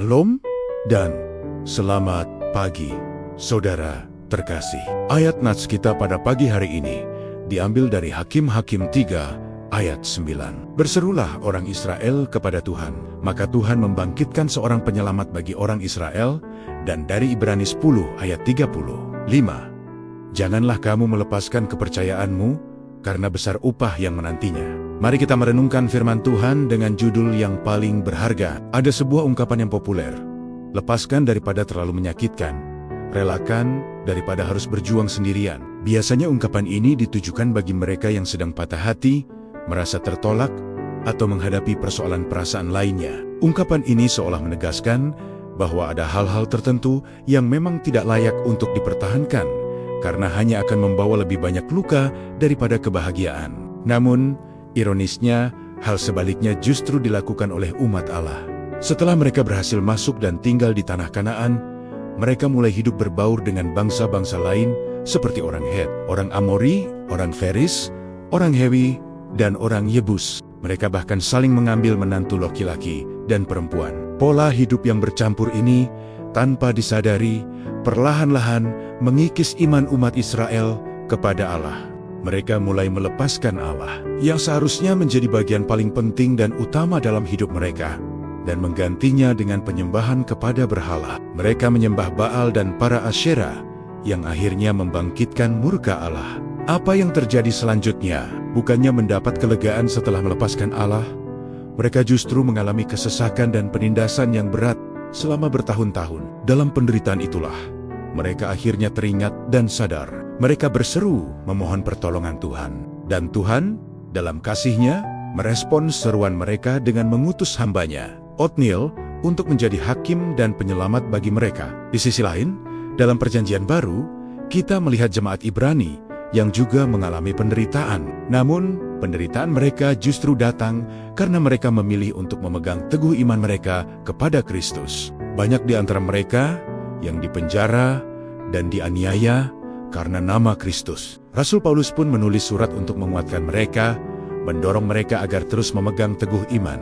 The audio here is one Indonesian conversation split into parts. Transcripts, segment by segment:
Shalom dan selamat pagi, saudara terkasih. Ayat nats kita pada pagi hari ini diambil dari Hakim-Hakim 3 ayat 9. Berserulah orang Israel kepada Tuhan, maka Tuhan membangkitkan seorang penyelamat bagi orang Israel. Dan dari Ibrani 10 ayat 35. Janganlah kamu melepaskan kepercayaanmu, karena besar upah yang menantinya. Mari kita merenungkan firman Tuhan dengan judul yang paling berharga. Ada sebuah ungkapan yang populer. Lepaskan daripada terlalu menyakitkan. Relakan daripada harus berjuang sendirian. Biasanya ungkapan ini ditujukan bagi mereka yang sedang patah hati, merasa tertolak, atau menghadapi persoalan perasaan lainnya. Ungkapan ini seolah menegaskan bahwa ada hal-hal tertentu yang memang tidak layak untuk dipertahankan, karena hanya akan membawa lebih banyak luka daripada kebahagiaan. Namun, ironisnya, hal sebaliknya justru dilakukan oleh umat Allah. Setelah mereka berhasil masuk dan tinggal di tanah Kanaan, mereka mulai hidup berbaur dengan bangsa-bangsa lain seperti orang Het, orang Amori, orang Feris, orang Hewi, dan orang Yebus. Mereka bahkan saling mengambil menantu laki-laki dan perempuan. Pola hidup yang bercampur ini, tanpa disadari, perlahan-lahan mengikis iman umat Israel kepada Allah. Mereka mulai melepaskan Allah, yang seharusnya menjadi bagian paling penting dan utama dalam hidup mereka, dan menggantinya dengan penyembahan kepada berhala. Mereka menyembah Baal dan para Asyera, yang akhirnya membangkitkan murka Allah. Apa yang terjadi selanjutnya? Bukannya mendapat kelegaan setelah melepaskan Allah, mereka justru mengalami kesesakan dan penindasan yang berat selama bertahun-tahun. Dalam penderitaan itulah, mereka akhirnya teringat dan sadar. Mereka berseru memohon pertolongan Tuhan. Dan Tuhan, dalam kasih-Nya, merespons seruan mereka dengan mengutus hamba-Nya, Otniel, untuk menjadi hakim dan penyelamat bagi mereka. Di sisi lain, dalam Perjanjian Baru, kita melihat jemaat Ibrani yang juga mengalami penderitaan. Namun, penderitaan mereka justru datang karena mereka memilih untuk memegang teguh iman mereka kepada Kristus. Banyak di antara mereka yang dipenjara dan dianiaya karena nama Kristus. Rasul Paulus pun menulis surat untuk menguatkan mereka, mendorong mereka agar terus memegang teguh iman.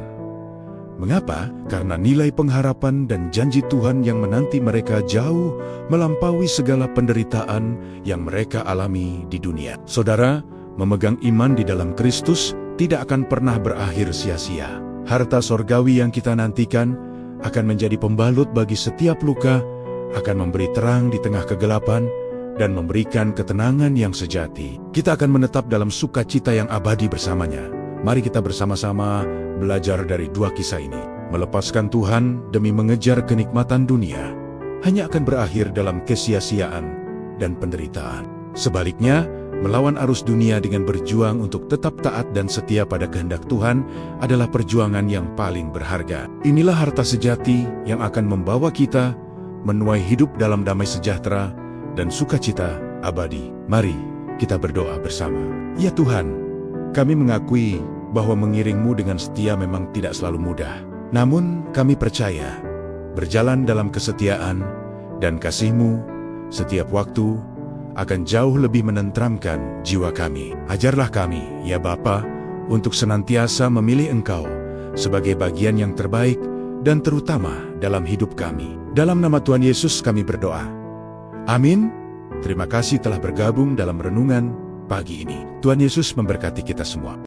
Mengapa? Karena nilai pengharapan dan janji Tuhan yang menanti mereka jauh melampaui segala penderitaan yang mereka alami di dunia. Saudara, memegang iman di dalam Kristus tidak akan pernah berakhir sia-sia. Harta sorgawi yang kita nantikan akan menjadi pembalut bagi setiap luka, akan memberi terang di tengah kegelapan, dan memberikan ketenangan yang sejati. Kita akan menetap dalam sukacita yang abadi bersamanya. Mari kita bersama-sama belajar dari dua kisah ini. Melepaskan Tuhan demi mengejar kenikmatan dunia hanya akan berakhir dalam kesia-siaan dan penderitaan. Sebaliknya, melawan arus dunia dengan berjuang untuk tetap taat dan setia pada kehendak Tuhan adalah perjuangan yang paling berharga. Inilah harta sejati yang akan membawa kita menuai hidup dalam damai sejahtera dan sukacita abadi. Mari kita berdoa bersama. Ya Tuhan, kami mengakui bahwa mengiring-Mu dengan setia memang tidak selalu mudah. Namun kami percaya, berjalan dalam kesetiaan dan kasih-Mu setiap waktu akan jauh lebih menenteramkan jiwa kami. Ajarlah kami, ya Bapa, untuk senantiasa memilih Engkau sebagai bagian yang terbaik dan terutama dalam hidup kami. Dalam nama Tuhan Yesus kami berdoa. Amin. Terima kasih telah bergabung dalam renungan pagi ini. Tuhan Yesus memberkati kita semua.